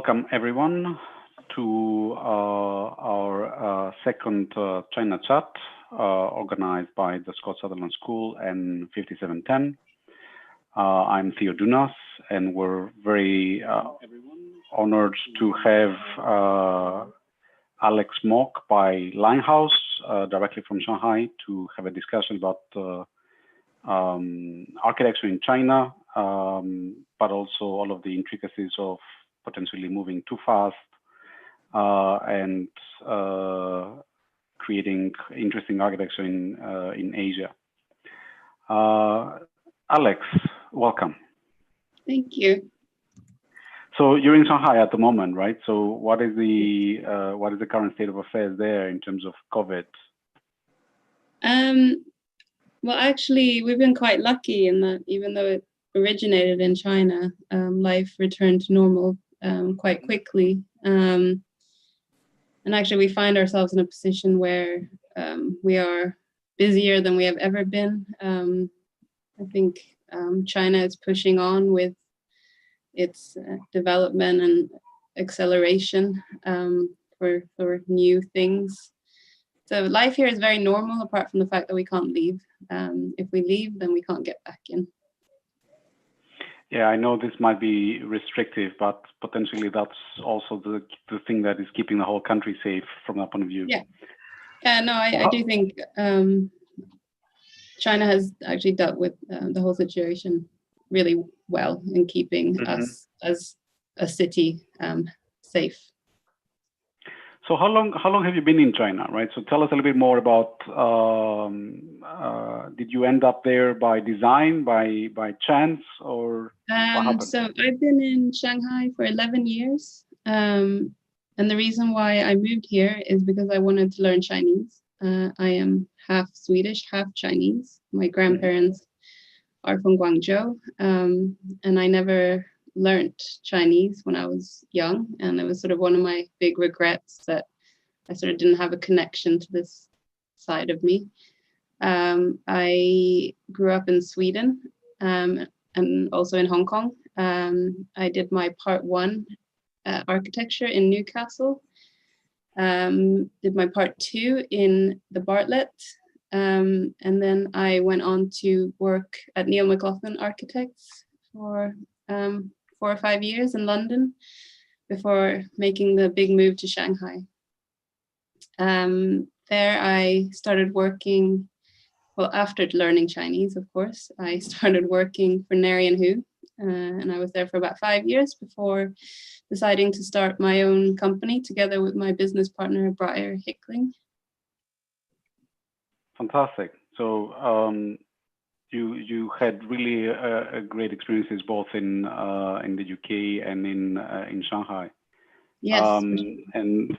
Welcome everyone to our second China chat organized by the Sutherland School and 5710. I'm Theo Dunas, and we're very honored to have Alex Mock by Linehouse directly from Shanghai to have a discussion about architecture in China, but also all of the intricacies of potentially moving too fast and creating interesting architecture in Asia. Alex, welcome. Thank you. So you're in Shanghai at the moment, right? So what is the current state of affairs there in terms of COVID? Well, actually, we've been quite lucky in that even though it originated in China, life returned to normal quite quickly. And actually, we find ourselves in a position where we are busier than we have ever been. I think China is pushing on with its development and acceleration for new things. So life here is very normal, apart from the fact that we can't leave. If we leave, then we can't get back in. Yeah, I know this might be restrictive, but potentially that's also the thing that is keeping the whole country safe from that point of view. Yeah. No, I do think China has actually dealt with the whole situation really well in keeping us as a city safe. So how long have you been in China, right? So tell us a little bit more about, did you end up there by design, by chance, or what happened? So I've been in Shanghai for 11 years. And the reason why I moved here is because I wanted to learn Chinese. I am half Swedish, half Chinese. My grandparents are from Guangzhou, and I never learned Chinese when I was young, and it was sort of one of my big regrets that I sort of didn't have a connection to this side of me. I grew up in Sweden and also in Hong Kong. I did my part 1 architecture in Newcastle, did my part 2 in the Bartlett, and then I went on to work at Neil McLaughlin Architects for 4 or 5 years in London before making the big move to Shanghai. There I started working, well, after learning Chinese, of course, I started working for Neri & Hu, and I was there for about 5 years before deciding to start my own company together with my business partner, Briar Hickling. Fantastic. So you had really great experiences both in the UK and in Shanghai. Yes. And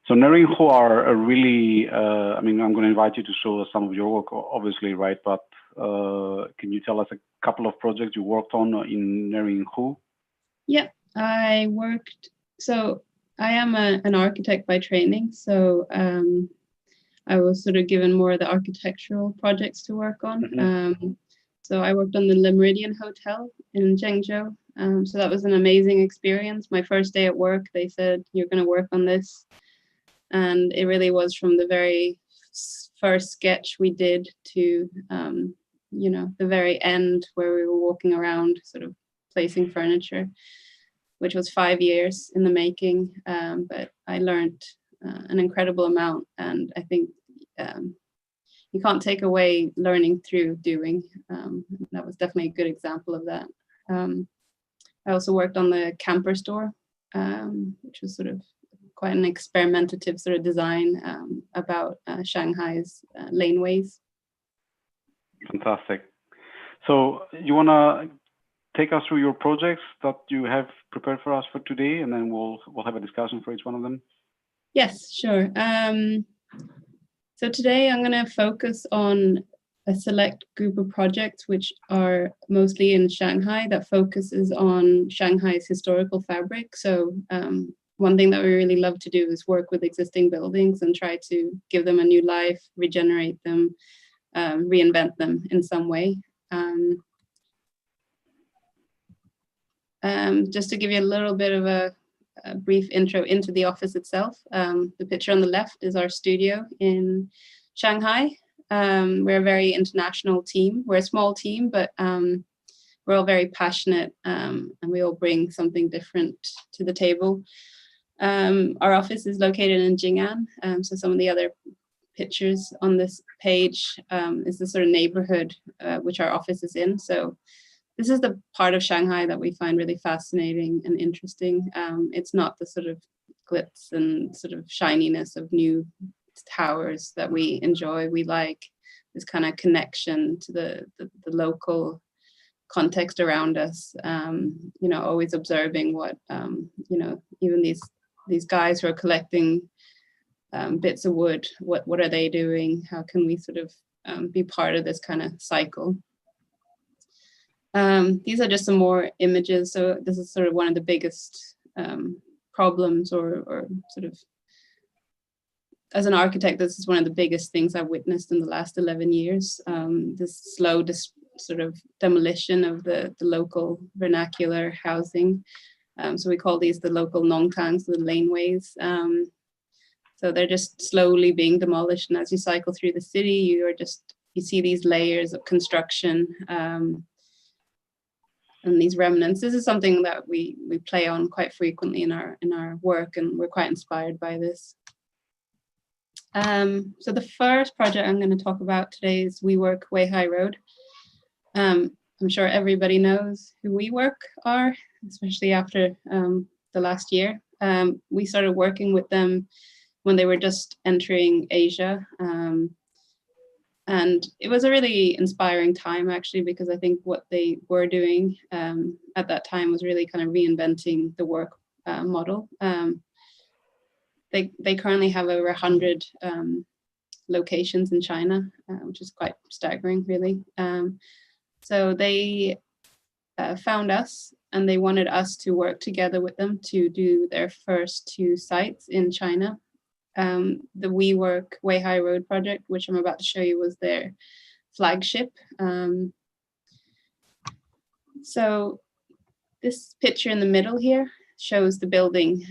so Neri & Hu are a really, I mean, I'm going to invite you to show us some of your work, obviously, right? But can you tell us a couple of projects you worked on in Neri & Hu? Yeah, I worked, so I am an architect by training, so I was sort of given more of the architectural projects to work on. So I worked on the Le Méridien Hotel in Zhengzhou. So that was an amazing experience. My first day at work, they said, you're going to work on this. And it really was from the very first sketch we did to, the very end where we were walking around sort of placing furniture, which was 5 years in the making. But I learned an incredible amount. And I think you can't take away learning through doing. That was definitely a good example of that. I also worked on the camper store, which was sort of quite an experimentative sort of design about Shanghai's laneways. Fantastic. So you want to take us through your projects that you have prepared for us for today, and then we'll have a discussion for each one of them? Yes, sure. So today I'm going to focus on a select group of projects which are mostly in Shanghai that focuses on Shanghai's historical fabric. So one thing that we really love to do is work with existing buildings and try to give them a new life, regenerate them, reinvent them in some way. Just to give you a little bit of a brief intro into the office itself. The picture on the left is our studio in Shanghai. We're a very international team. We're a small team, but we're all very passionate, and we all bring something different to the table. Our office is located in Jing'an, so some of the other pictures on this page is the sort of neighborhood which our office is in. So this is the part of Shanghai that we find really fascinating and interesting. It's not the sort of glitz and sort of shininess of new towers that we enjoy. We like this kind of connection to the local context around us, you know, always observing what, you know, even these guys who are collecting bits of wood, what are they doing? How can we sort of be part of this kind of cycle? These are just some more images. So this is sort of one of the biggest problems or sort of, as an architect, this is one of the biggest things I've witnessed in the last 11 years. This slow sort of demolition of the local vernacular housing. So we call these the local nongtangs, the laneways. So they're just slowly being demolished. And as you cycle through the city, you see these layers of construction and these remnants. This is something that we play on quite frequently in our work, and we're quite inspired by this. So the first project I'm going to talk about today is WeWork Weihai Road. I'm sure everybody knows who WeWork are, especially after the last year. We started working with them when they were just entering Asia. And it was a really inspiring time, actually, because I think what they were doing at that time was really kind of reinventing the work model. They currently have over 100 locations in China, which is quite staggering, really. So they found us, and they wanted us to work together with them to do their first 2 sites in China. The WeWork Weihai Road project, which I'm about to show you, was their flagship. So this picture in the middle here shows the building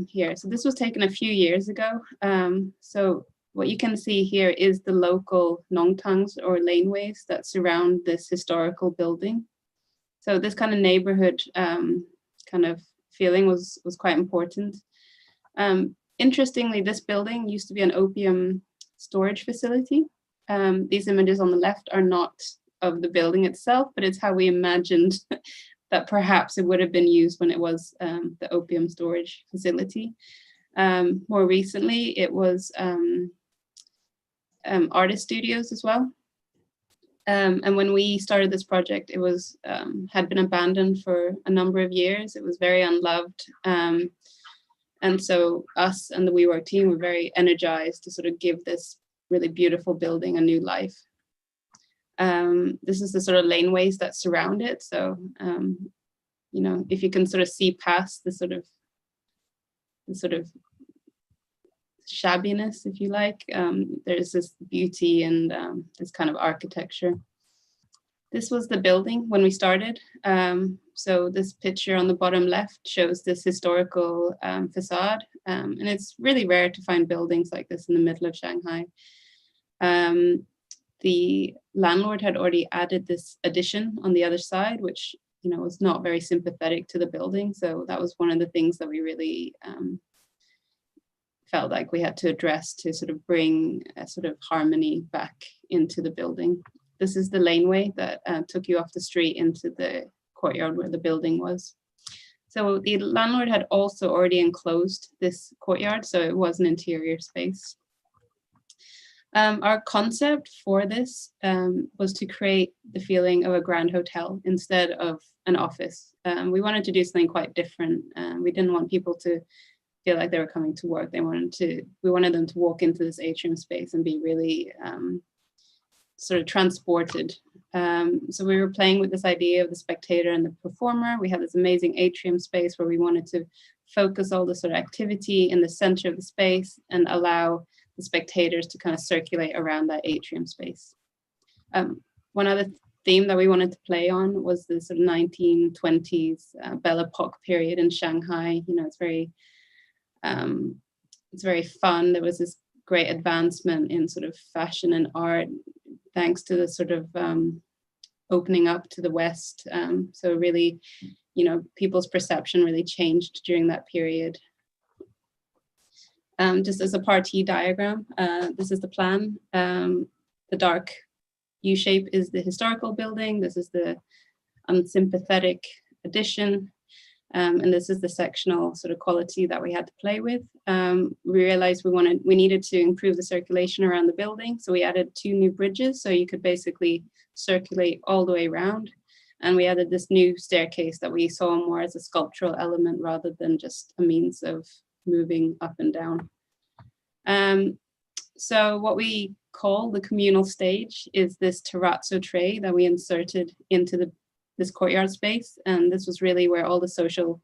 here. So this was taken a few years ago. So what you can see here is the local nongtangs or laneways that surround this historical building. So this kind of neighborhood kind of feeling was quite important. Interestingly, this building used to be an opium storage facility. These images on the left are not of the building itself, but it's how we imagined that perhaps it would have been used when it was the opium storage facility. More recently, it was artist studios as well. And when we started this project, it was had been abandoned for a number of years. It was very unloved. And so us and the WeWork team were very energized to sort of give this really beautiful building a new life. This is the sort of laneways that surround it. So, you know, if you can sort of see past the sort of shabbiness, if you like, there's this beauty and this kind of architecture. This was the building when we started. So this picture on the bottom left shows this historical facade. And it's really rare to find buildings like this in the middle of Shanghai. The landlord had already added this addition on the other side, which, you know, was not very sympathetic to the building. So that was one of the things that we really felt like we had to address to sort of bring a sort of harmony back into the building. This is the laneway that took you off the street into the courtyard where the building was. So the landlord had also already enclosed this courtyard, so it was an interior space. Our concept for this was to create the feeling of a grand hotel instead of an office. We wanted to do something quite different. We didn't want people to feel like they were coming to work. We wanted them to walk into this atrium space and be really sort of transported. So we were playing with this idea of the spectator and the performer. We had this amazing atrium space where we wanted to focus all the sort of activity in the center of the space and allow the spectators to kind of circulate around that atrium space. One other theme that we wanted to play on was the sort of 1920s Belle Epoque period in Shanghai. You know, it's very fun. There was this great advancement in sort of fashion and art, thanks to the sort of opening up to the West. So really, you know, people's perception really changed during that period. Just as a party diagram, this is the plan. The dark U shape is the historical building. This is the unsympathetic addition. And this is the sectional sort of quality that we had to play with. We realized we needed to improve the circulation around the building. So we added 2 new bridges. So you could basically circulate all the way around. And we added this new staircase that we saw more as a sculptural element rather than just a means of moving up and down. So what we call the communal stage is this terrazzo tray that we inserted into this courtyard space. And this was really where all the social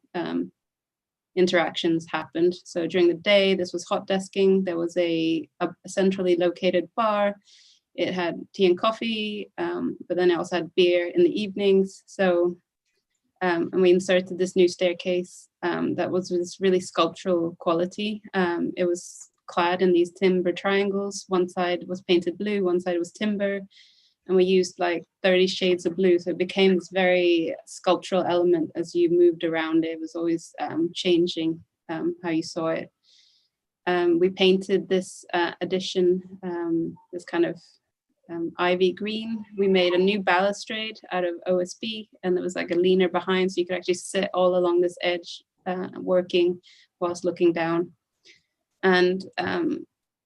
interactions happened. So during the day, this was hot desking. There was a centrally located bar. It had tea and coffee, but then it also had beer in the evenings. So, and we inserted this new staircase that was this really sculptural quality. It was clad in these timber triangles. One side was painted blue, one side was timber. And we used like 30 shades of blue. So it became this very sculptural element as you moved around it. It was always changing how you saw it. We painted this addition, this kind of ivy green. We made a new balustrade out of OSB, and there was like a leaner behind, so you could actually sit all along this edge working whilst looking down. And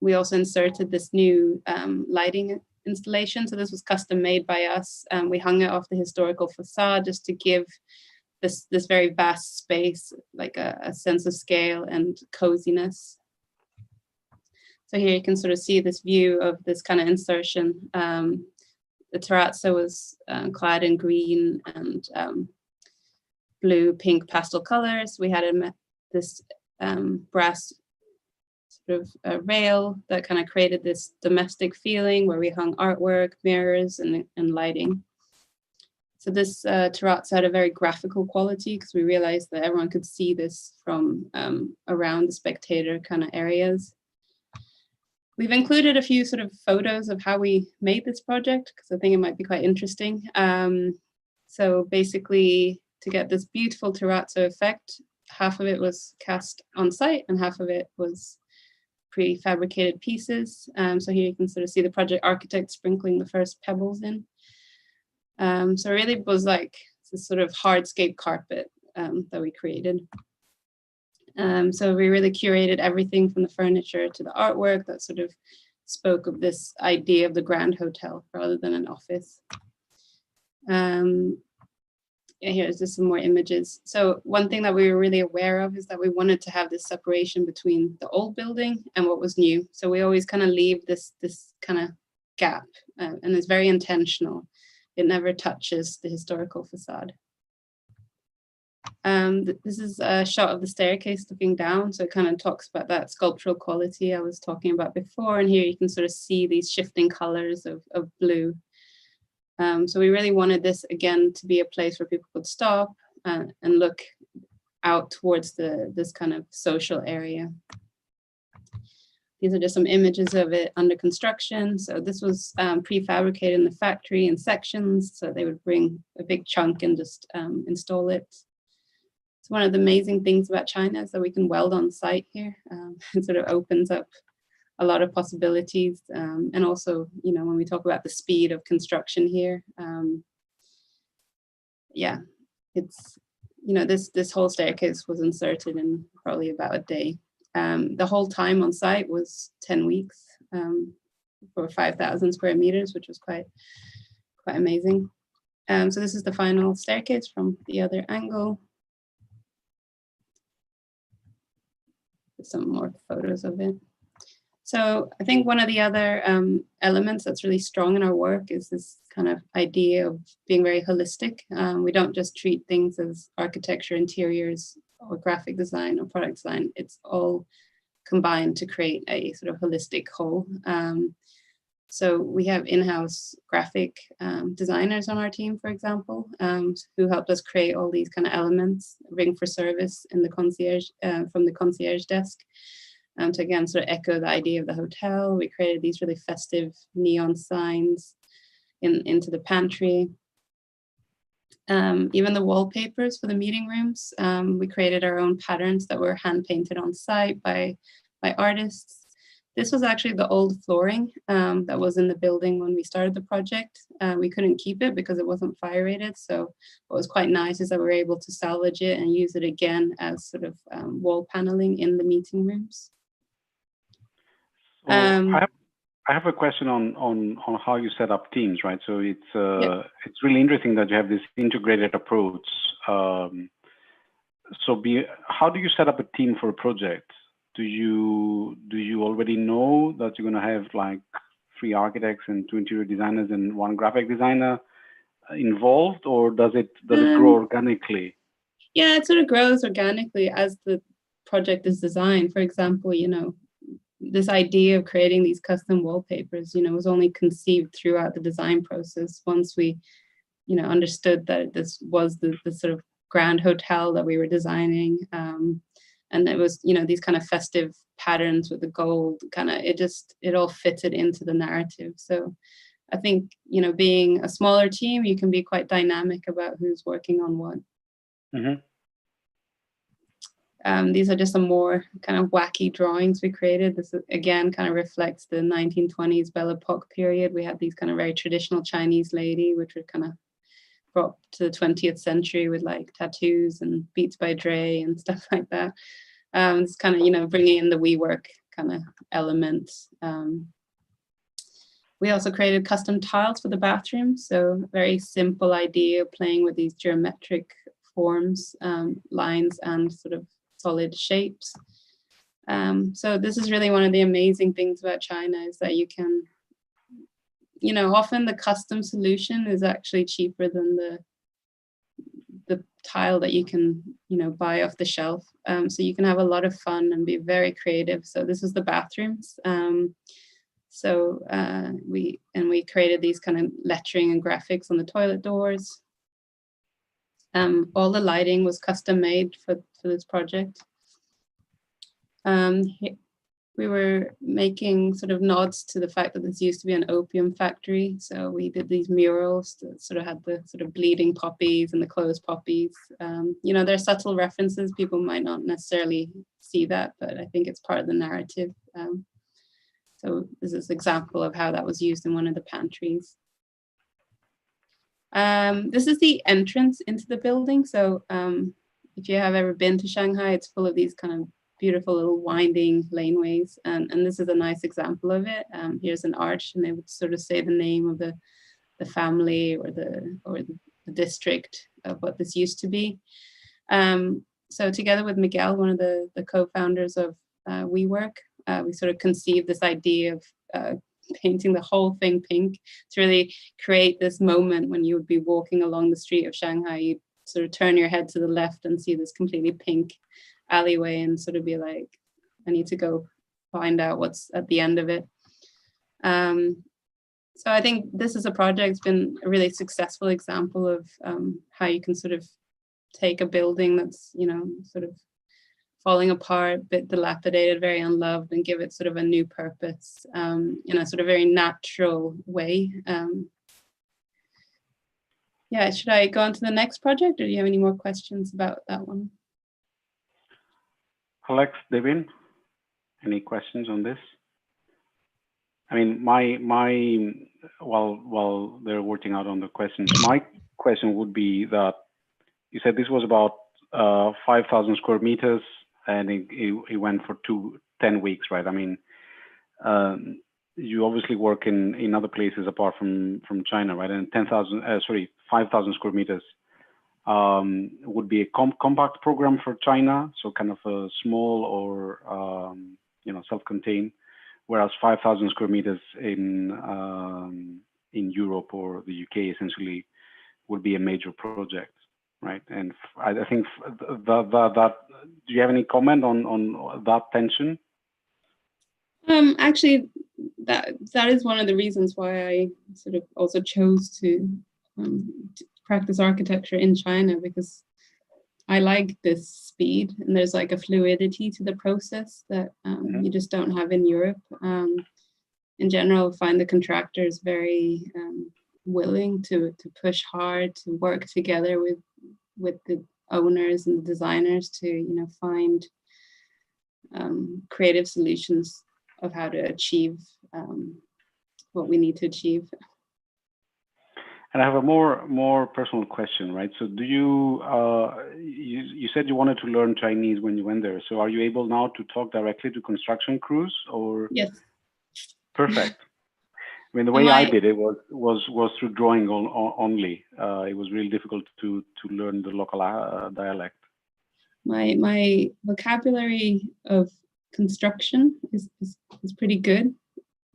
we also inserted this new lighting installation. So this was custom made by us. We hung it off the historical facade just to give this very vast space like a sense of scale and coziness. So here you can sort of see this view of this kind of insertion. The terrazzo was clad in green and blue, pink pastel colors. We had this brass sort of rail that kind of created this domestic feeling where we hung artwork, mirrors, and lighting. So this terrazzo had a very graphical quality because we realized that everyone could see this from around the spectator kind of areas. We've included a few sort of photos of how we made this project because I think it might be quite interesting. So basically, to get this beautiful terrazzo effect, half of it was cast on site and half of it was prefabricated pieces. So here you can sort of see the project architect sprinkling the first pebbles in. So it really was like this sort of hardscape carpet that we created. So we really curated everything from the furniture to the artwork that sort of spoke of this idea of the grand hotel rather than an office. Here's just some more images. So one thing that we were really aware of is that we wanted to have this separation between the old building and what was new. So we always kind of leave this kind of gap, and it's very intentional. It never touches the historical facade. This is a shot of the staircase looking down. So it kind of talks about that sculptural quality I was talking about before. And here you can sort of see these shifting colors of blue. So we really wanted this, again, to be a place where people could stop and look out towards this kind of social area. These are just some images of it under construction. So this was prefabricated in the factory in sections. So they would bring a big chunk and just install it. It's one of the amazing things about China is that we can weld on site here. It sort of opens up a lot of possibilities. And also, you know, when we talk about the speed of construction here, yeah, it's, you know, this whole staircase was inserted in probably about a day. The whole time on site was 10 weeks for 5,000 square meters, which was quite amazing. So this is the final staircase from the other angle. Some more photos of it. So I think one of the other elements that's really strong in our work is this kind of idea of being very holistic. We don't just treat things as architecture, interiors, or graphic design or product design. It's all combined to create a sort of holistic whole. So we have in-house graphic designers on our team, for example, who helped us create all these kind of elements, ring for service in the concierge from the concierge desk. To again sort of echo the idea of the hotel. We created these really festive neon signs into the pantry. Even the wallpapers for the meeting rooms, we created our own patterns that were hand painted on site by artists. This was actually the old flooring that was in the building when we started the project. We couldn't keep it because it wasn't fire rated. So what was quite nice is that we were able to salvage it and use it again as sort of wall paneling in the meeting rooms. So I have a question on how you set up teams, right? So it's really interesting that you have this integrated approach. How do you set up a team for a project? Do you already know that you're going to have like 3 architects and 2 interior designers and 1 graphic designer involved, or does it grow organically? Yeah, it sort of grows organically as the project is designed. For example, this idea of creating these custom wallpapers, was only conceived throughout the design process. Once we, understood that this was the sort of grand hotel that we were designing, and it was, these kind of festive patterns with the gold, it all fitted into the narrative. So I think, being a smaller team, you can be quite dynamic about who's working on what. Mm-hmm. These are just some more kind of wacky drawings we created. This again kind of reflects the 1920s Belle Epoque period. We had these kind of very traditional Chinese lady, which were kind of brought to the 20th century with like tattoos and Beats by Dre and stuff like that. It's kind of, bringing in the WeWork kind of element. We also created custom tiles for the bathroom. So very simple idea of playing with these geometric forms, lines, and sort of solid shapes. So this is really one of the amazing things about China, is that you can, often the custom solution is actually cheaper than the tile that you can, buy off the shelf. So you can have a lot of fun and be very creative. So this is the bathrooms. We created these kind of lettering and graphics on the toilet doors. All the lighting was custom made for this project. We were making sort of nods to the fact that this used to be an opium factory. So we did these murals that sort of had the sort of bleeding poppies and the closed poppies. They're subtle references. People might not necessarily see that, but I think it's part of the narrative. So this is an example of how that was used in one of the pantries. This is the entrance into the building. So if you have ever been to Shanghai, it's full of these kind of beautiful little winding laneways. And this is a nice example of it. Here's an arch, and they would sort of say the name of the family or the district of what this used to be. So together with Miguel, one of the co-founders of WeWork, we sort of conceived this idea of painting the whole thing pink to really create this moment when you would be walking along the street of Shanghai. You'd sort of turn your head to the left and see this completely pink alleyway and sort of be like, I need to go find out what's at the end of it. So I think this is a project that's been a really successful example of how you can sort of take a building that's, sort of falling apart, a bit dilapidated, very unloved, and give it sort of a new purpose in a sort of very natural way. Should I go on to the next project, or do you have any more questions about that one? Alex, Devin, any questions on this? I mean, while they're working out on the questions, my question would be that you said this was about 5,000 square meters, and it went for 10 weeks, right? I mean, you obviously work in other places apart from China, right? And 5,000 square meters would be a compact program for China, so kind of a small or self-contained, whereas 5,000 square meters in Europe or the UK essentially would be a major project, right? And I think that do you have any comment on that tension? Actually, that is one of the reasons why I sort of also chose to practice architecture in China, because I like this speed, and there's like a fluidity to the process that you just don't have in Europe. In general, I find the contractors very willing to push hard, to work together with the owners and the designers to find creative solutions of how to achieve what we need to achieve. And I have a more personal question, right? So do you said you wanted to learn Chinese when you went there. So are you able now to talk directly to construction crews, or? Yes. Perfect. I mean, the way I did it was through drawing only. It was really difficult to learn the local dialect. My vocabulary of construction is pretty good,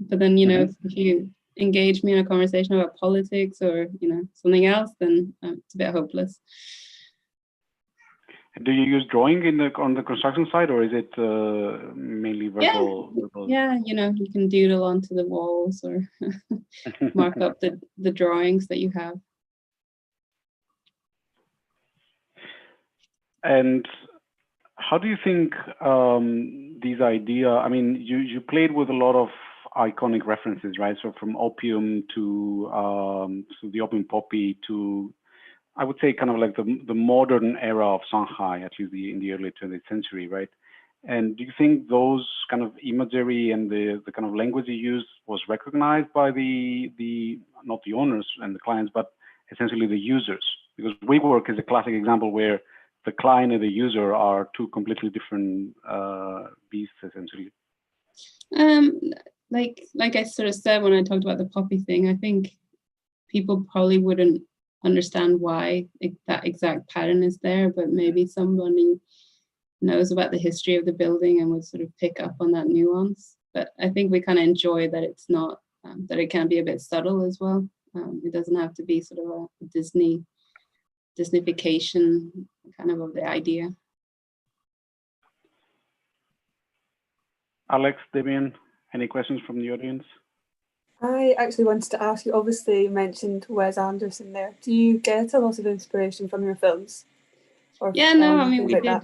but then if you engage me in a conversation about politics or something else, then it's a bit hopeless. Do you use drawing on the construction side, or is it mainly verbal? Yeah, you can doodle onto the walls or mark up the drawings that you have. And how do you think these ideas? I mean, you played with a lot of iconic references, right? So from opium to the opium poppy to, I would say, kind of like the modern era of Shanghai, at least in the early 20th century, right? And do you think those kind of imagery and the kind of language you used was recognized by the not the owners and the clients, but essentially the users? Because WeWork is a classic example where the client and the user are two completely different beasts, essentially. Like I sort of said when I talked about the poppy thing, I think people probably wouldn't understand why that exact pattern is there, but maybe somebody knows about the history of the building and would sort of pick up on that nuance. But I think we kind of enjoy that it's not, that it can be a bit subtle as well. It doesn't have to be sort of a Disneyfication kind of the idea. Alex, Damien, any questions from the audience? I actually wanted to ask you, obviously you mentioned Wes Anderson there. Do you get a lot of inspiration from your films? Or yeah, no, I mean, we did.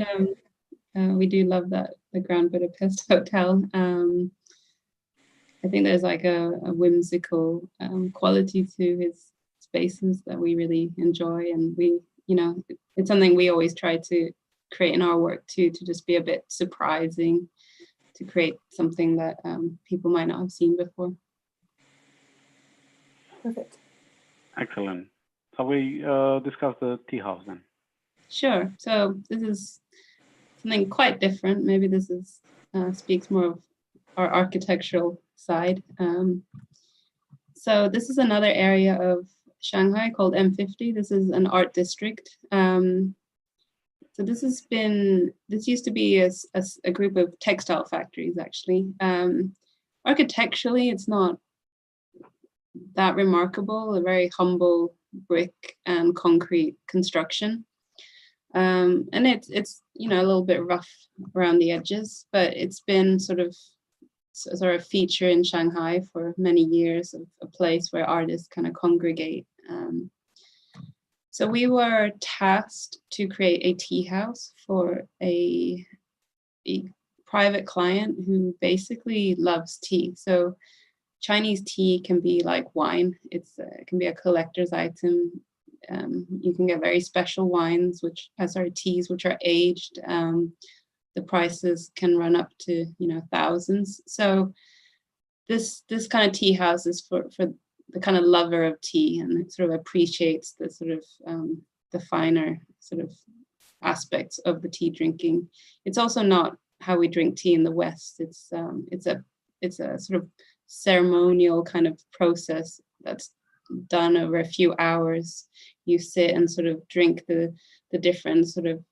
We do love the Grand Budapest Hotel. I think there's like a whimsical quality to his spaces that we really enjoy, and we, it's something we always try to create in our work too, to just be a bit surprising, to create something that people might not have seen before. Perfect. Excellent. Shall we discuss the tea house then? Sure. So this is something quite different. Maybe this is speaks more of our architectural side. So this is another area of Shanghai called M50. This is an art district. So this used to be a group of textile factories, actually. Architecturally, it's not that remarkable, a very humble brick and concrete construction. And it's a little bit rough around the edges, but it's been sort of a feature in Shanghai for many years, of a place where artists kind of congregate. So we were tasked to create a tea house for a private client who basically loves tea. So Chinese tea can be like wine. It can be a collector's item. You can get very special wines, teas, which are aged. The prices can run up to thousands. So this kind of tea house is for the kind of lover of tea, and it sort of appreciates the sort of the finer sort of aspects of the tea drinking. It's also not how we drink tea in the West. It's a sort of ceremonial kind of process that's done over a few hours. You sit and sort of drink the different sort of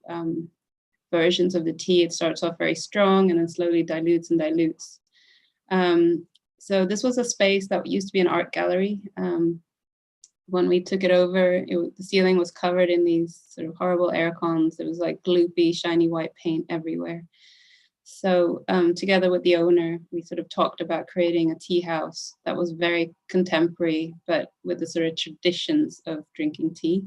versions of the tea. It starts off very strong and then slowly dilutes and dilutes. So this was a space that used to be an art gallery. When we took it over, the ceiling was covered in these sort of horrible air cons. It was like gloopy, shiny white paint everywhere. So together with the owner, we sort of talked about creating a tea house that was very contemporary, but with the sort of traditions of drinking tea.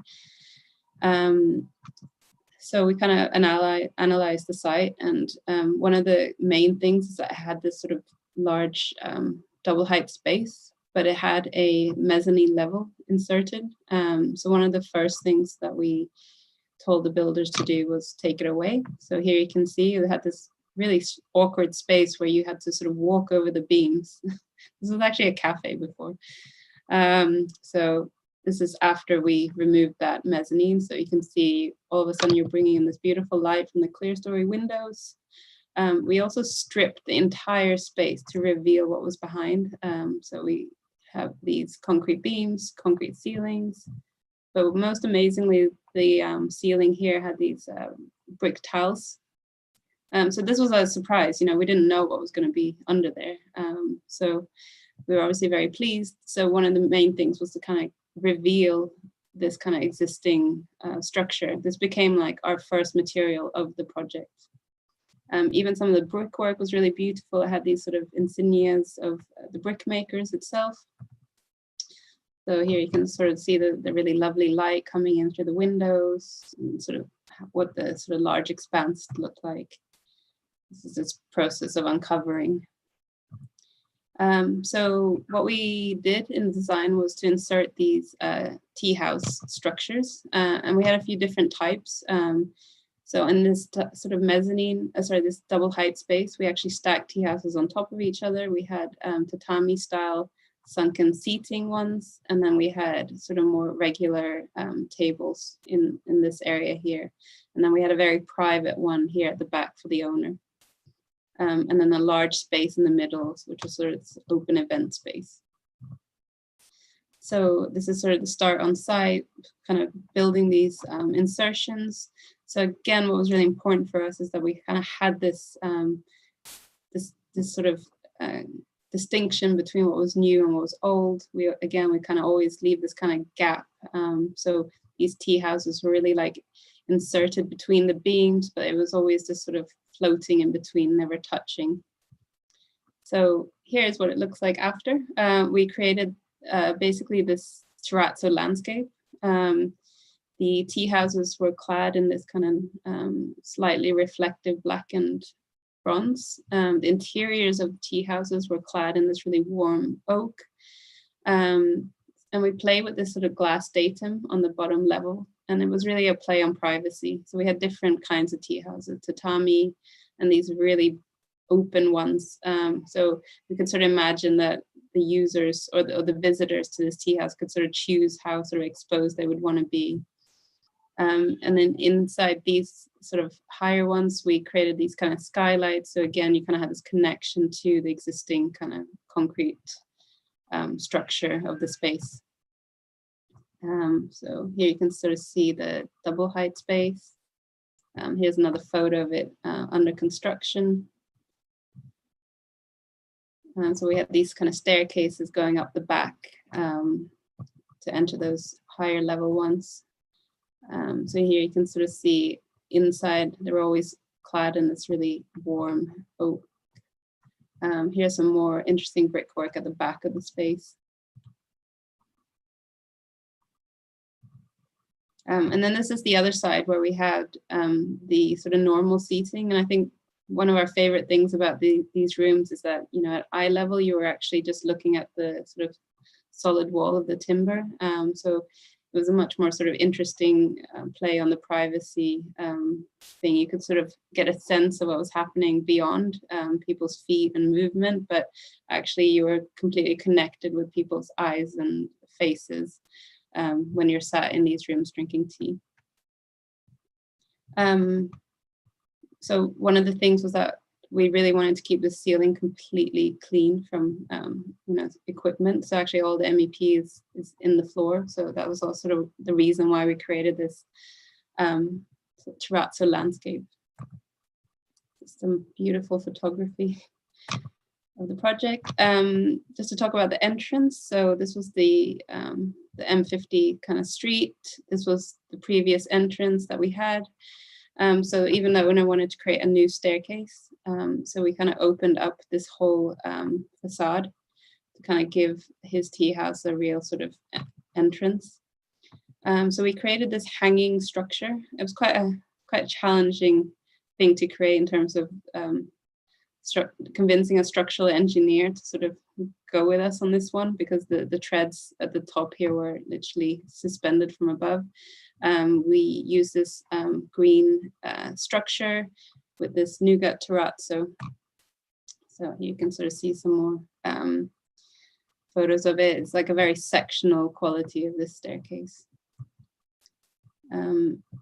So we kind of analyzed the site, and one of the main things is that it had this sort of large double height space, but it had a mezzanine level inserted. So one of the first things that we told the builders to do was take it away. So here you can see it had this really awkward space where you had to sort of walk over the beams. This was actually a cafe before. So this is after we removed that mezzanine. So you can see all of a sudden you're bringing in this beautiful light from the clear story windows. We also stripped the entire space to reveal what was behind. So we have these concrete beams, concrete ceilings, but most amazingly, the ceiling here had these brick tiles. So this was a surprise, you know, we didn't know what was going to be under there. So we were obviously very pleased. So one of the main things was to kind of reveal this kind of existing structure. This became like our first material of the project. Even some of the brickwork was really beautiful. It had these sort of insignias of the brick makers itself. So here you can sort of see the really lovely light coming in through the windows, and sort of what the sort of large expanse looked like. This is this process of uncovering. So what we did in the design was to insert these tea house structures, and we had a few different types. So in this sort of mezzanine, this double height space, we actually stacked tea houses on top of each other. We had tatami style sunken seating ones, and then we had sort of more regular tables in this area here. And then we had a very private one here at the back for the owner. And then a large space in the middle, which was sort of this open event space. So this is sort of the start on site, kind of building these insertions. So again, what was really important for us is that we kind of had this, this sort of distinction between what was new and what was old. We kind of always leave this kind of gap. So these tea houses were really like inserted between the beams, but it was always just sort of floating in between, never touching. So here's what it looks like after. We created basically this terrazzo landscape. The tea houses were clad in this kind of slightly reflective blackened bronze. The interiors of the tea houses were clad in this really warm oak. And we play with this sort of glass datum on the bottom level. And it was really a play on privacy. So we had different kinds of tea houses, tatami, and these really open ones. So we could sort of imagine that the users or the visitors to this tea house could sort of choose how sort of exposed they would want to be. And then inside these sort of higher ones, we created these kind of skylights. So again, you kind of have this connection to the existing kind of concrete structure of the space. So here you can sort of see the double height space. Here's another photo of it under construction. So we have these kind of staircases going up the back to enter those higher level ones. So here you can sort of see inside, they're always clad in this really warm oak. Here's some more interesting brickwork at the back of the space. And then this is the other side where we had the sort of normal seating. And I think one of our favorite things about these rooms is that, you know, at eye level, you were actually just looking at the sort of solid wall of the timber. So it was a much more sort of interesting play on the privacy thing. You could sort of get a sense of what was happening beyond people's feet and movement, but actually you were completely connected with people's eyes and faces when you're sat in these rooms drinking tea. So one of the things was that we really wanted to keep the ceiling completely clean from equipment. So actually all the MEP is in the floor. So that was also sort of the reason why we created this terrazzo landscape. Some beautiful photography of the project. Just to talk about the entrance. So this was the M50 kind of street. This was the previous entrance that we had. So even though I wanted to create a new staircase, So we kind of opened up this whole facade to kind of give his tea house a real sort of entrance. So we created this hanging structure. It was quite a challenging thing to create in terms of convincing a structural engineer to sort of go with us on this one, because the treads at the top here were literally suspended from above. We use this green structure with this nougat terrazzo. So you can sort of see some more photos of it. It's like a very sectional quality of this staircase.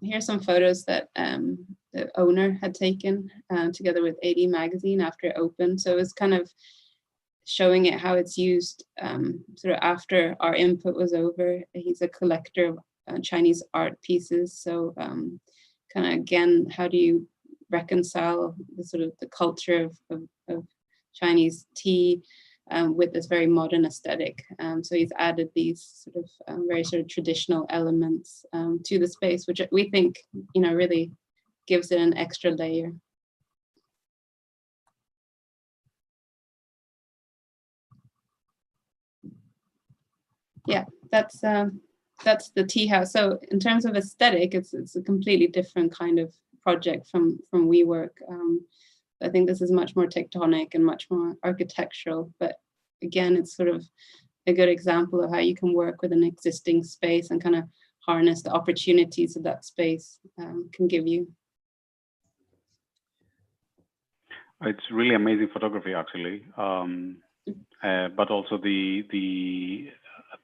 Here's some photos that the owner had taken together with AD magazine after it opened. So it was kind of showing it how it's used sort of after our input was over. He's a collector of Chinese art pieces. So kind of again, how do you reconcile the sort of the culture of Chinese tea with this very modern aesthetic. So he's added these sort of very sort of traditional elements to the space, which we think, really gives it an extra layer. Yeah, that's the tea house. So in terms of aesthetic, it's a completely different kind of project from WeWork. I think this is much more tectonic and much more architectural, but again, it's sort of a good example of how you can work with an existing space and kind of harness the opportunities that that space can give you. It's really amazing photography, actually, but also at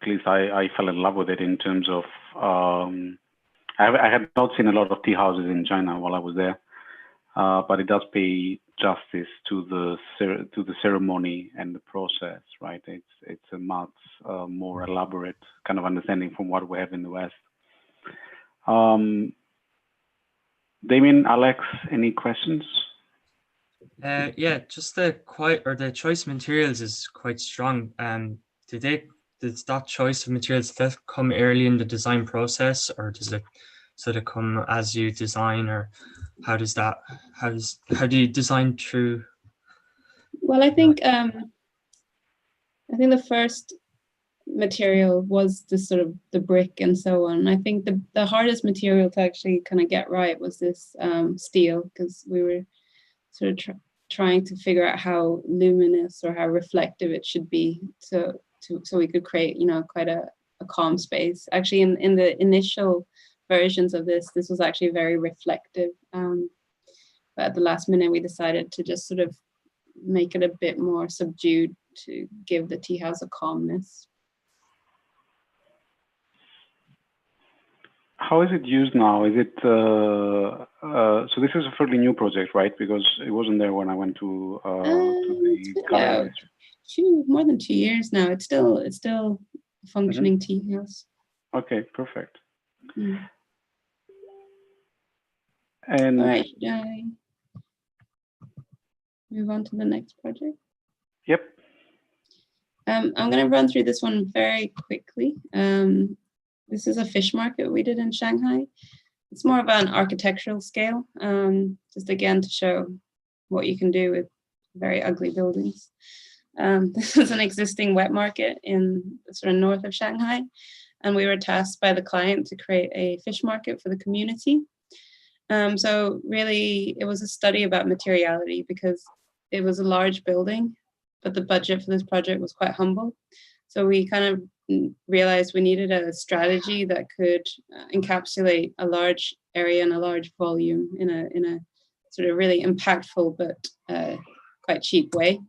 least I fell in love with it in terms of I had not seen a lot of tea houses in China while I was there. But it does pay justice to the ceremony and the process, right? It's a much more elaborate kind of understanding from what we have in the West. Damien, Alex, any questions? Yeah, just the choice of materials is quite strong. Did that choice of materials come early in the design process, or does it sort of come as you design, or how do you design through? Well, I think the first material was the sort of the brick and so on. I think the hardest material to actually kind of get right was this steel, because we were sort of trying to figure out how luminous or how reflective it should be, so we could create, quite a calm space. Actually, in the initial versions of this was actually very reflective. But at the last minute, we decided to just sort of make it a bit more subdued to give the tea house a calmness. How is it used now? Is it so? This is a fairly new project, right? Because it wasn't there when I went to the gallery. More than 2 years now. It's still a functioning tea house. Okay, perfect. Mm. And all right, should I move on to the next project? Yep. I'm going to run through this one very quickly. This is a fish market we did in Shanghai. It's more of an architectural scale, just again to show what you can do with very ugly buildings. This was an existing wet market in sort of north of Shanghai, and we were tasked by the client to create a fish market for the community. So really, it was a study about materiality, because it was a large building, but the budget for this project was quite humble. So we kind of realized we needed a strategy that could encapsulate a large area and a large volume in a sort of really impactful but quite cheap way.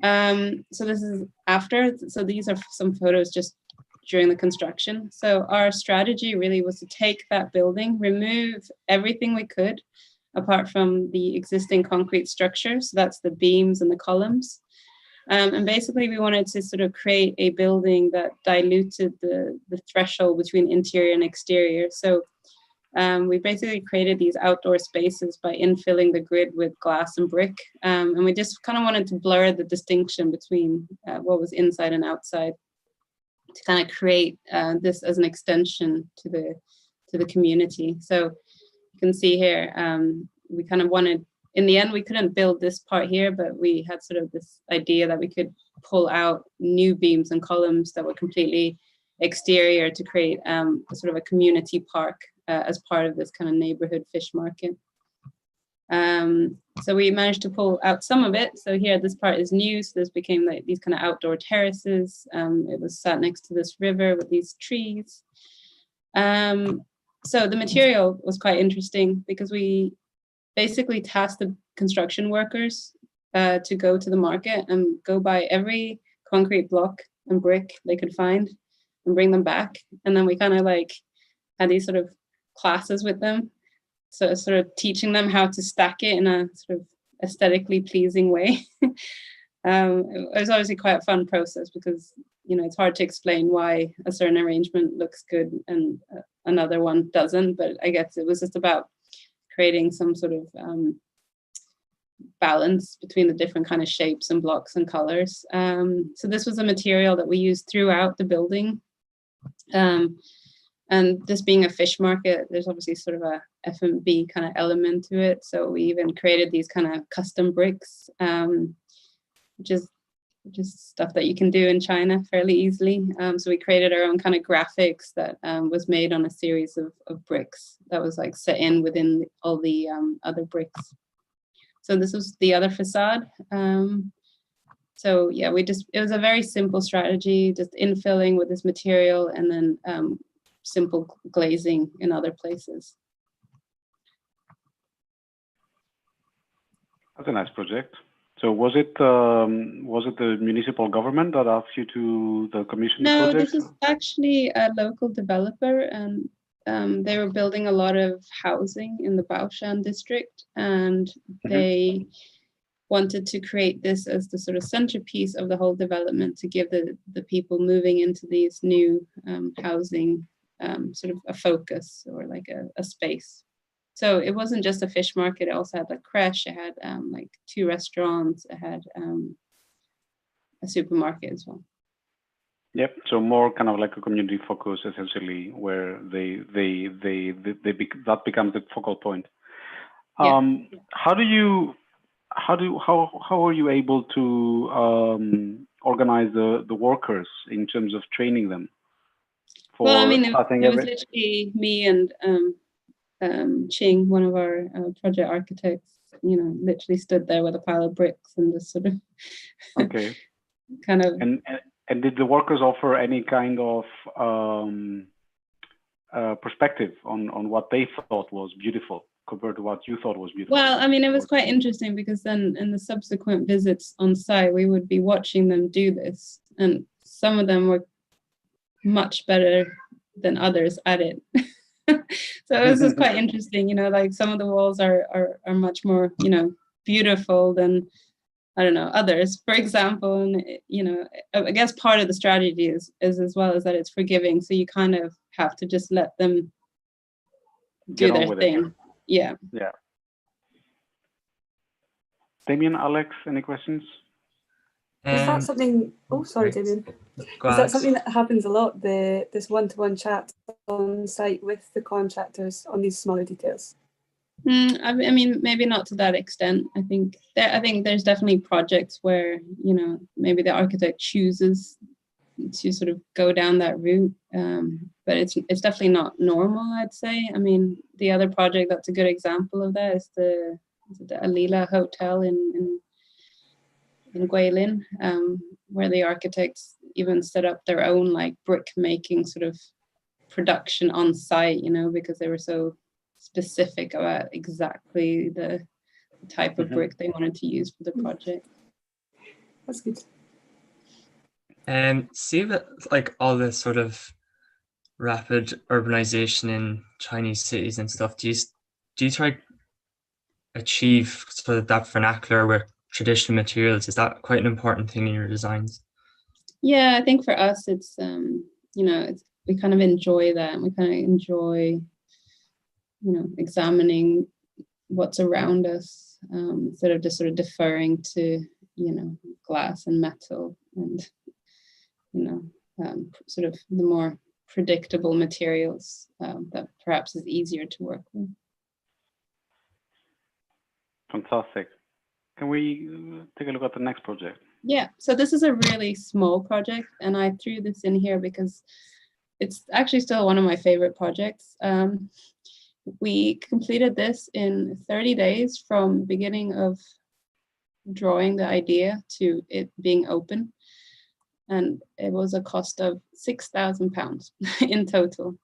So this is after. So these are some photos just during the construction. So our strategy really was to take that building, remove everything we could, apart from the existing concrete structure. So that's the beams and the columns. And basically we wanted to sort of create a building that diluted the threshold between interior and exterior. So we basically created these outdoor spaces by infilling the grid with glass and brick. And we just kind of wanted to blur the distinction between what was inside and outside, to kind of create this as an extension to the community. So you can see here, we kind of wanted in the end, we couldn't build this part here, but we had sort of this idea that we could pull out new beams and columns that were completely exterior to create sort of a community park as part of this kind of neighborhood fish market. So we managed to pull out some of it. So here, this part is new. So this became like these kind of outdoor terraces. It was sat next to this river with these trees. So the material was quite interesting because we basically tasked the construction workers to go to the market and go buy every concrete block and brick they could find and bring them back. And then we kind of like had these sort of classes with them. So sort of teaching them how to stack it in a sort of aesthetically pleasing way. It was obviously quite a fun process because, you know, it's hard to explain why a certain arrangement looks good and another one doesn't. But I guess it was just about creating some sort of balance between the different kind of shapes and blocks and colors. So this was a material that we used throughout the building. And this being a fish market, there's obviously sort of a F&B kind of element to it. So we even created these kind of custom bricks, which is stuff that you can do in China fairly easily. So we created our own kind of graphics that was made on a series of bricks that was like set in within all the other bricks. So this was the other facade. So yeah, it was a very simple strategy, just infilling with this material and then simple glazing in other places. That's a nice project. So was it the municipal government that asked you to the commission project? No, this is actually a local developer, and they were building a lot of housing in the Baoshan district, and they wanted to create this as the sort of centerpiece of the whole development to give the people moving into these new housing sort of a focus or like a space. So it wasn't just a fish market, it also had like creche, it had like 2 restaurants, it had a supermarket as well. Yep. So more kind of like a community focus, essentially, where that becomes the focal point. Yeah. How are you able to organize the workers in terms of training them? Well, I mean, it was literally me and Ching, one of our project architects, you know, literally stood there with a pile of bricks and just sort of kind of. And did the workers offer any kind of perspective on what they thought was beautiful compared to what you thought was beautiful? Well, I mean, it was quite interesting because then in the subsequent visits on site, we would be watching them do this, and some of them were much better than others at it. So it was just quite interesting, you know, like some of the walls are much more, you know, beautiful than, I don't know, others, for example. And, you know, I guess part of the strategy is as well as that it's forgiving. So you kind of have to just let them do their thing. Yeah. Yeah. Damien, Alex, any questions? Is that something? Oh, sorry, Damien. Is that something that happens a lot? This one-to-one chat on site with the contractors on these smaller details. I mean, maybe not to that extent. I think there's definitely projects where, you know, maybe the architect chooses to sort of go down that route, but it's definitely not normal, I'd say. I mean, the other project that's a good example of that is the Alila Hotel in Guilin, where the architects even set up their own like brick making sort of production on site, you know, because they were so specific about exactly the type of brick they wanted to use for the project. That's good. See that like all this sort of rapid urbanization in Chinese cities and stuff, do you try achieve sort of that vernacular with traditional materials? Is that quite an important thing in your designs? Yeah, I think for us it's you know, we kind of enjoy that, and we kind of enjoy, you know, examining what's around us instead of just sort of deferring to, you know, glass and metal and, you know, sort of the more predictable materials that perhaps is easier to work with. Fantastic. Can we take a look at the next project? Yeah, so this is a really small project, and I threw this in here because it's actually still one of my favorite projects. We completed this in 30 days from beginning of drawing the idea to it being open. And it was a cost of £6,000 in total.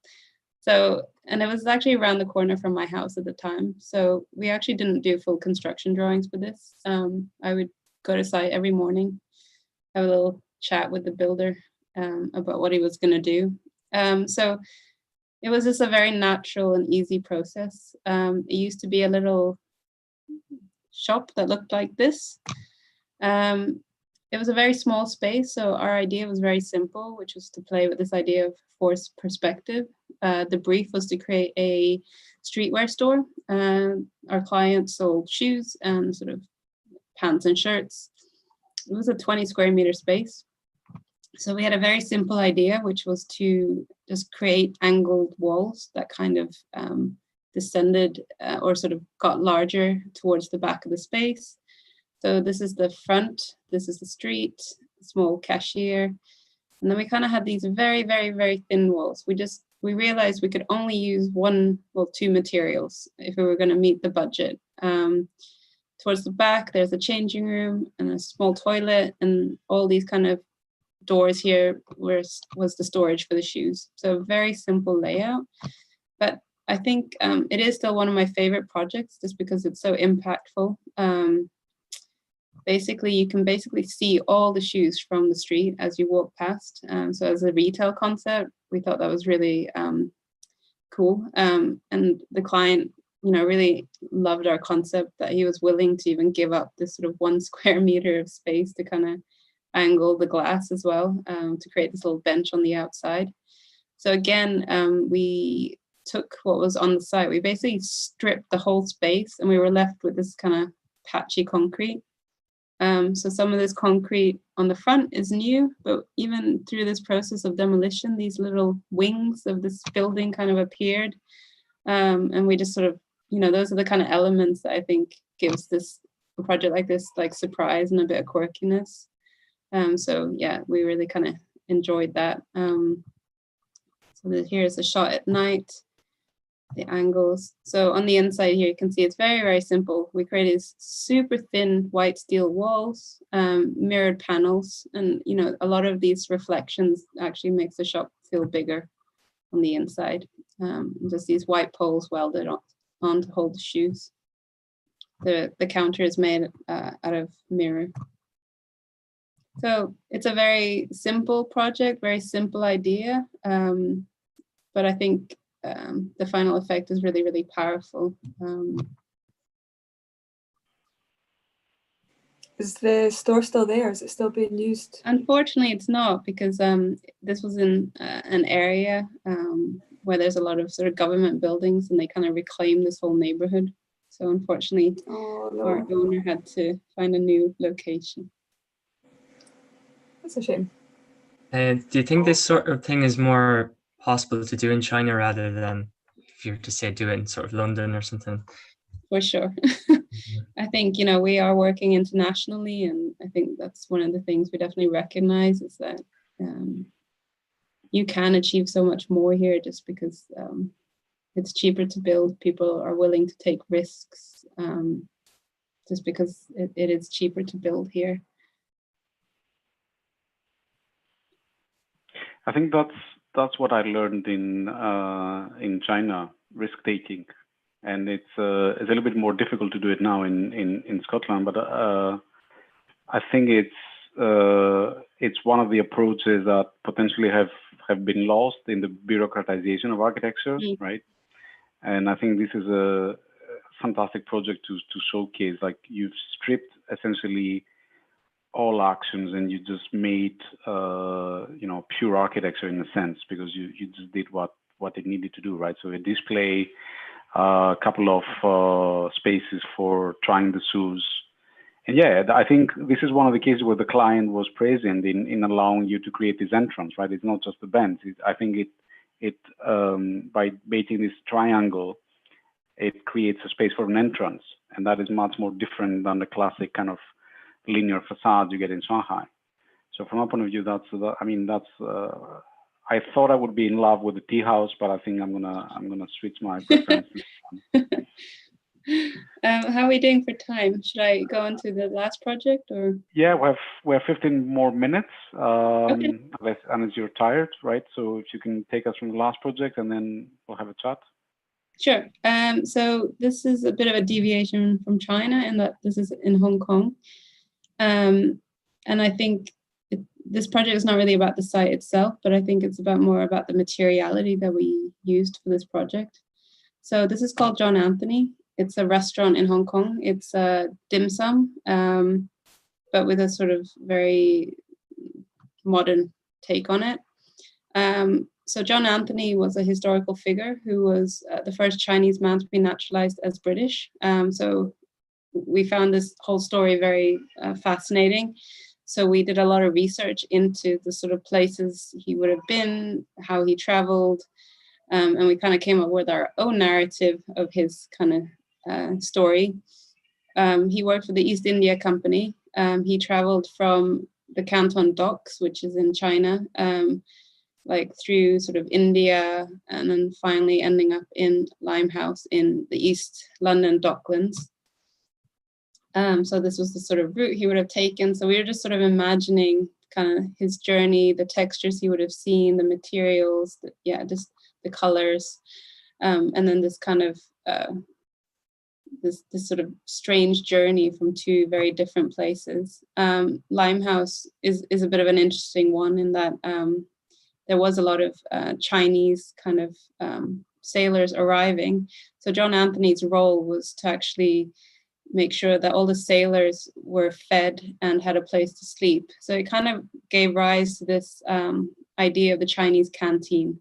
So, and it was actually around the corner from my house at the time. So we actually didn't do full construction drawings for this. I would go to site every morning, have a little chat with the builder about what he was going to do. So it was just a very natural and easy process. It used to be a little shop that looked like this. It was a very small space, so our idea was very simple, which was to play with this idea of forced perspective. The brief was to create a streetwear store. Our client sold shoes and sort of pants and shirts. It was a 20 square meter space. So we had a very simple idea, which was to just create angled walls that kind of descended or sort of got larger towards the back of the space. So this is the front, this is the street, small cashier. And then we kind of had these very, very, very thin walls. We realized we could only use two materials if we were going to meet the budget. Towards the back, there's a changing room and a small toilet, and all these kind of doors here was the storage for the shoes. So very simple layout. But I think it is still one of my favorite projects just because it's so impactful. Basically, you can see all the shoes from the street as you walk past. So as a retail concept, we thought that was really cool. And the client, really loved our concept that he was willing to even give up this sort of 1 square meter of space to kind of angle the glass as well, to create this little bench on the outside. So again, we took what was on the site. We basically stripped the whole space and we were left with this kind of patchy concrete. So some of this concrete on the front is new, but even through this process of demolition, these little wings of this building kind of appeared. And we just sort of, those are the kind of elements that I think gives a project like this, like surprise and a bit of quirkiness. So yeah, we really kind of enjoyed that. So here's a shot at night. The angles. So on the inside here, you can see it's very, very simple. We created super thin white steel walls, mirrored panels, and a lot of these reflections actually makes the shop feel bigger on the inside. Just these white poles welded on to hold the shoes. The counter is made out of mirror. So it's a very simple project, very simple idea, but I think the final effect is really, really powerful. Is the store still there? Is it still being used? Unfortunately, it's not, because this was in an area where there's a lot of sort of government buildings, and they kind of reclaim this whole neighborhood. So unfortunately, our owner had to find a new location. That's a shame. Do you think this sort of thing is more possible to do in China rather than, if you were to say, do it in sort of London or something? For sure. I think, we are working internationally, and I think that's one of the things we definitely recognize is that you can achieve so much more here just because it's cheaper to build. People are willing to take risks just because it is cheaper to build here. I think that's what I learned in China, risk taking, and it's a little bit more difficult to do it now in Scotland. But I think it's one of the approaches that potentially have been lost in the bureaucratization of architecture, right? And I think this is a fantastic project to showcase. Like, you've stripped essentially all actions and you just made pure architecture in a sense, because you just did what it needed to do, right? So a display, a couple of spaces for trying the shoes. And yeah, I think this is one of the cases where the client was present in allowing you to create this entrance, right? It's not just the bench. I think it by making this triangle, it creates a space for an entrance, and that is much more different than the classic kind of linear facade you get in Shanghai. So from my point of view, I thought I would be in love with the tea house, but I think I'm gonna switch my preference to this one. How are we doing for time? Should I go on to the last project, or? Yeah, we have 15 more minutes. Okay. Unless you're tired, right? So if you can take us from the last project, and then we'll have a chat. Sure. So this is a bit of a deviation from China in that this is in Hong Kong. And I think this project is not really about the site itself, but I think it's more about the materiality that we used for this project. So this is called John Anthony. It's a restaurant in Hong Kong. It's a dim sum, but with a sort of very modern take on it. So John Anthony was a historical figure who was the first Chinese man to be naturalized as British. So we found this whole story very fascinating. So we did a lot of research into the sort of places he would have been, how he traveled, and we kind of came up with our own narrative of his kind of story. He worked for the East India Company. He traveled from the Canton Docks, which is in China, like through sort of India, and then finally ending up in Limehouse in the East London Docklands. So this was the sort of route he would have taken. So we were just sort of imagining kind of his journey, the textures he would have seen, the materials, just the colors, and then this kind of this sort of strange journey from two very different places. Limehouse is a bit of an interesting one in that there was a lot of Chinese kind of sailors arriving. So John Anthony's role was to actually make sure that all the sailors were fed and had a place to sleep. So it kind of gave rise to this idea of the Chinese canteen.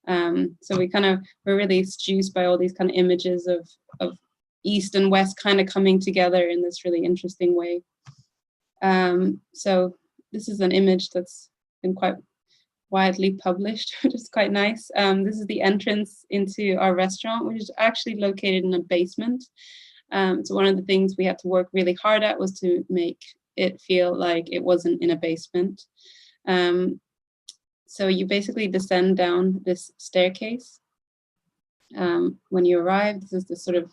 So we kind of were really seduced by all these kind of images of East and West kind of coming together in this really interesting way. So this is an image that's been quite widely published, which is quite nice. This is the entrance into our restaurant, which is actually located in a basement. So one of the things we had to work really hard at was to make it feel like it wasn't in a basement. So you basically descend down this staircase. When you arrive, this is the sort of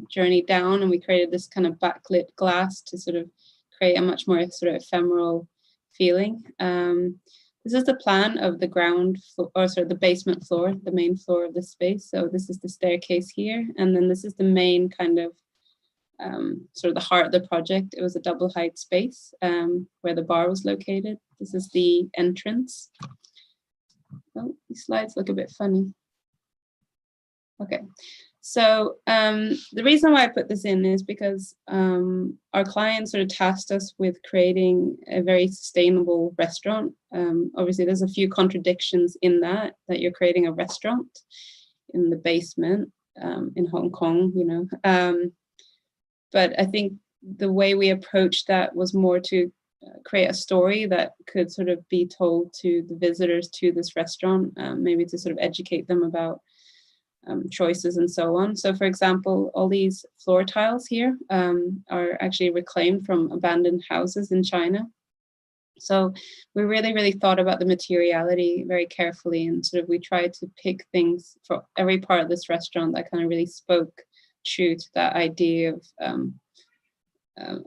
journey down, and we created this kind of backlit glass to sort of create a much more sort of ephemeral feeling. This is the plan of the ground floor, or sorry, the basement floor, the main floor of the space. So this is the staircase here, and then this is the main kind of sort of the heart of the project. It was a double height space where the bar was located. This is the entrance. Oh, these slides look a bit funny. Okay, so the reason why I put this in is because our client sort of tasked us with creating a very sustainable restaurant. Obviously, there's a few contradictions in that you're creating a restaurant in the basement in Hong Kong, you know. But I think the way we approached that was more to create a story that could sort of be told to the visitors to this restaurant, maybe to sort of educate them about choices and so on. So for example, all these floor tiles here are actually reclaimed from abandoned houses in China. So we really, really thought about the materiality very carefully, and sort of we tried to pick things for every part of this restaurant that kind of really spoke true to that idea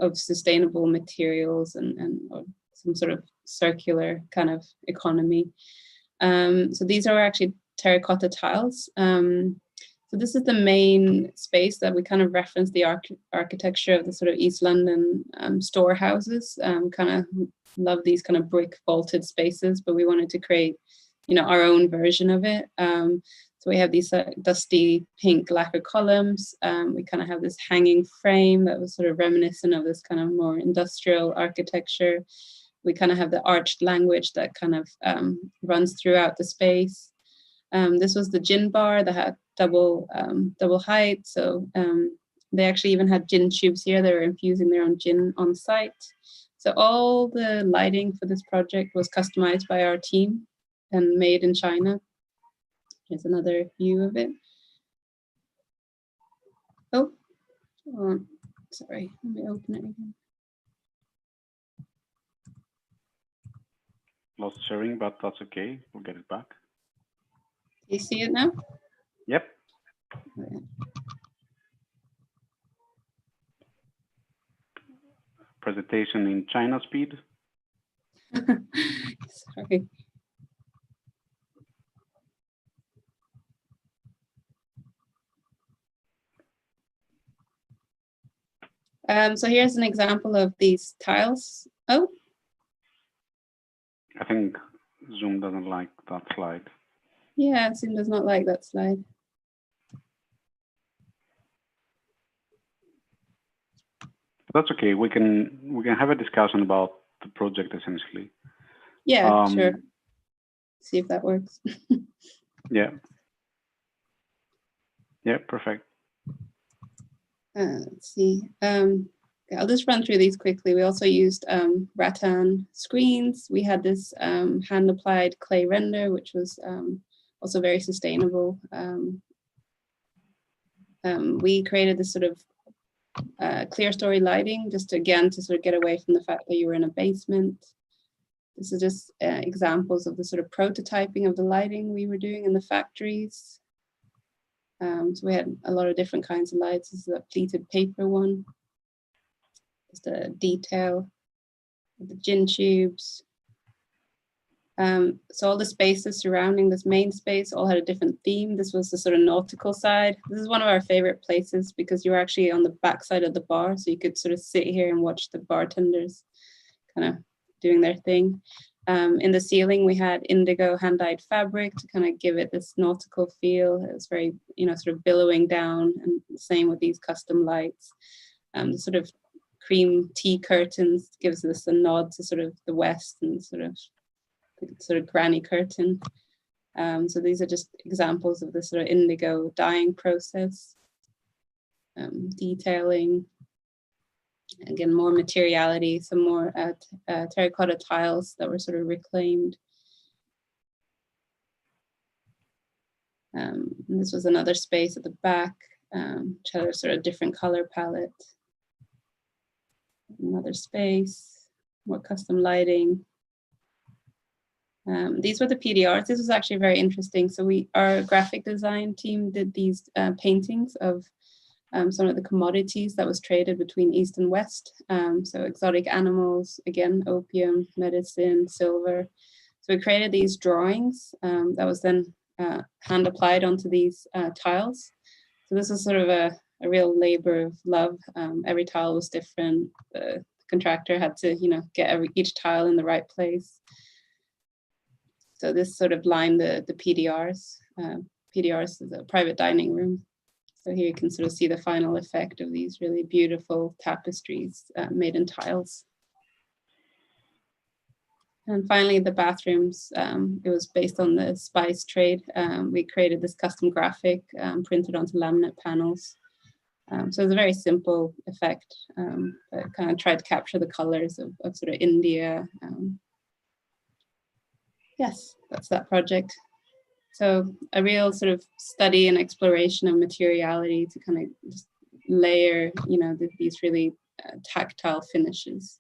of sustainable materials and or some sort of circular kind of economy. So these are actually terracotta tiles. So this is the main space that we kind of reference the architecture of the sort of East London storehouses. Kind of love these kind of brick vaulted spaces, but we wanted to create, you know, our own version of it. So we have these dusty pink lacquer columns. We kind of have this hanging frame that was sort of reminiscent of this kind of more industrial architecture. We kind of have the arched language that kind of runs throughout the space. This was the gin bar that had double height. So they actually even had gin tubes here. They were infusing their own gin on site. So all the lighting for this project was customized by our team and made in China. Here's another view of it. Oh, sorry, let me open it again. Lost sharing, but that's okay. We'll get it back. Do you see it now? Yep. Okay. Presentation in China speed. Sorry. So here's an example of these tiles. Oh. I think Zoom doesn't like that slide. Yeah, Zoom does not like that slide. That's okay. We can have a discussion about the project essentially. Yeah, sure. See if that works. Yeah. Yeah, perfect. Let's see. Okay, I'll just run through these quickly. We also used rattan screens. We had this hand-applied clay render, which was also very sustainable. We created this sort of clear story lighting, just again to sort of get away from the fact that you were in a basement. This is just examples of the sort of prototyping of the lighting we were doing in the factories. So we had a lot of different kinds of lights. This is a pleated paper one. Just a detail of the gin tubes. So all the spaces surrounding this main space all had a different theme. This was the sort of nautical side. This is one of our favorite places because you were actually on the back side of the bar. So you could sort of sit here and watch the bartenders kind of doing their thing. In the ceiling, we had indigo hand-dyed fabric to kind of give it this nautical feel. It was very, sort of billowing down, and the same with these custom lights. The sort of cream tea curtains gives us a nod to sort of the West and sort of granny curtain. So these are just examples of the sort of indigo dyeing process, detailing. Again, more materiality, some more terracotta tiles that were sort of reclaimed. And this was another space at the back, which had a sort of different color palette. Another space, more custom lighting. These were the PDRs. This was actually very interesting. So our graphic design team did these paintings of some of the commodities that was traded between East and West. So exotic animals, again, opium, medicine, silver. So we created these drawings that was then hand applied onto these tiles. So this is sort of a real labor of love. Every tile was different. The contractor had to, get each tile in the right place. So this sort of lined the PDRs. PDRs is a private dining room. So here you can sort of see the final effect of these really beautiful tapestries made in tiles. And finally, the bathrooms, it was based on the spice trade. We created this custom graphic printed onto laminate panels. So it's a very simple effect, but kind of tried to capture the colors of sort of India. Yes, that's that project. So a real sort of study and exploration of materiality to kind of just layer, these really tactile finishes.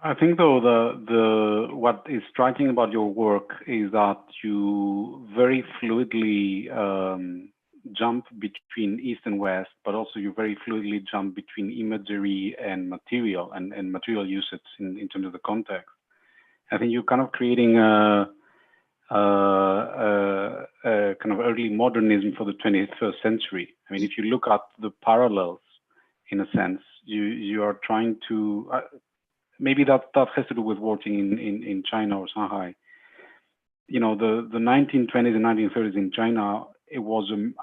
I think though the what is striking about your work is that you very fluidly jump between East and West, but also you very fluidly jump between imagery and material and material usage in terms of the context. I think you're kind of creating a kind of early modernism for the 21st century. I mean, if you look at the parallels, in a sense, you are trying to, maybe that has to do with working in China or Shanghai. The 1920s and 1930s in China, it was an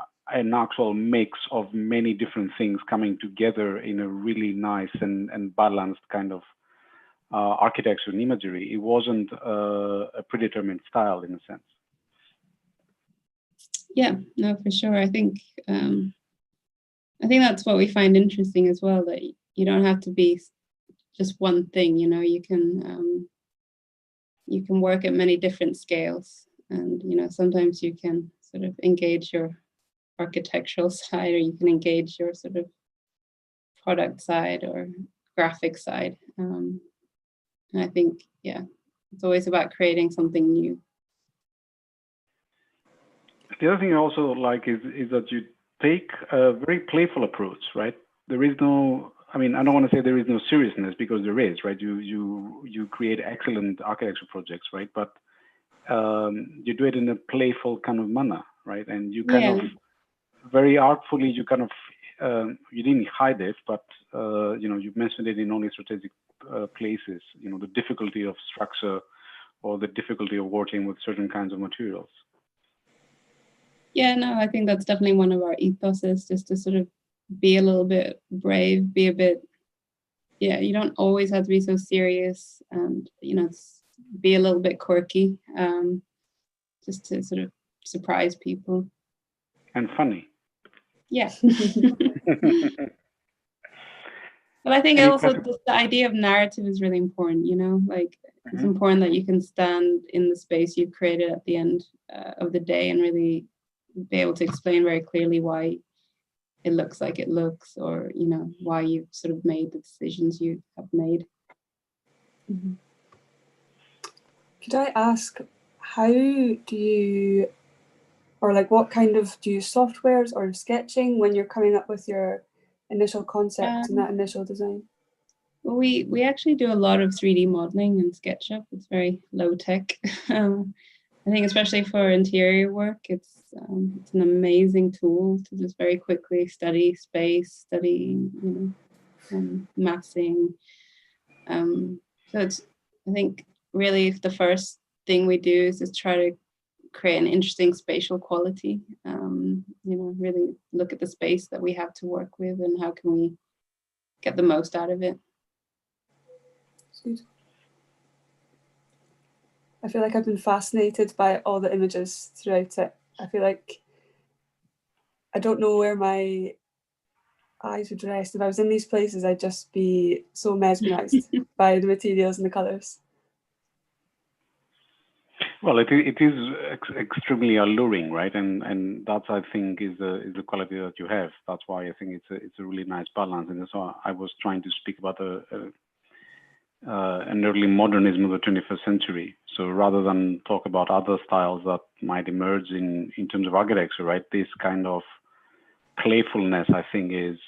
actual mix of many different things coming together in a really nice and balanced kind of architecture and imagery. It wasn't a predetermined style in a sense. Yeah, no, for sure. I think that's what we find interesting as well, that you don't have to be just one thing. You can work at many different scales, and sometimes you can sort of engage your architectural side, or you can engage your sort of product side or graphic side. And I think, yeah, it's always about creating something new. The other thing I also like is that you take a very playful approach, right? There is no, I mean, I don't want to say there is no seriousness, because there is, right? You create excellent architecture projects, right? But you do it in a playful kind of manner, right? And you kind of very artfully, you kind of you didn't hide it, but you know, you mentioned it in only strategic places. You know, the difficulty of structure or the difficulty of working with certain kinds of materials. Yeah, no, I think that's definitely one of our ethoses, just to sort of be a little bit brave, be a bit, yeah, you don't always have to be so serious, and, you know, be a little bit quirky, just to sort of surprise people. And funny. Yeah. But I think also the idea of narrative is really important, you know, like it's important that you can stand in the space you've created at the end of the day and really be able to explain very clearly why it looks like it looks, or, you know, why you've sort of made the decisions you have made. Mm-hmm. Could I ask, how do you, or like what kind of, do you use softwares or sketching when you're coming up with your initial concept and that initial design? Well, we actually do a lot of 3D modeling in SketchUp. It's very low tech. I think especially for interior work, it's an amazing tool to just very quickly study space, study, you know, massing. So it's, I think really the first thing we do is just try to create an interesting spatial quality. You know, really look at the space that we have to work with and how can we get the most out of it. I feel like I've been fascinated by all the images throughout it. I feel like I don't know where my eyes would rest. If I was in these places, I'd just be so mesmerized by the materials and the colors. Well, it is extremely alluring, right? And that's, I think, is the quality that you have. That's why I think it's a really nice balance. And so I was trying to speak about an early modernism of the 21st century. So rather than talk about other styles that might emerge in terms of architecture, right? This kind of playfulness, I think, is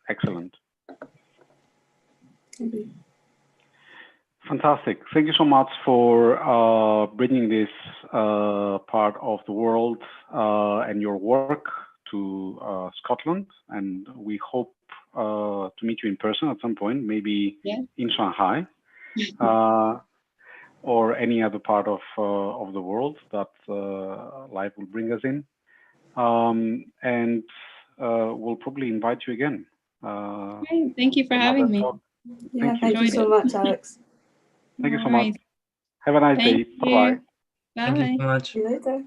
excellent. Mm-hmm. Fantastic. Thank you so much for bringing this part of the world and your work to Scotland. And we hope to meet you in person at some point, maybe in Shanghai or any other part of the world that life will bring us in. And we'll probably invite you again. Great. Thank you for having me. Yeah, thank you so much, Alex. Thank you so much. Have a nice day. Bye-bye. Bye. Thank you so much. See you later.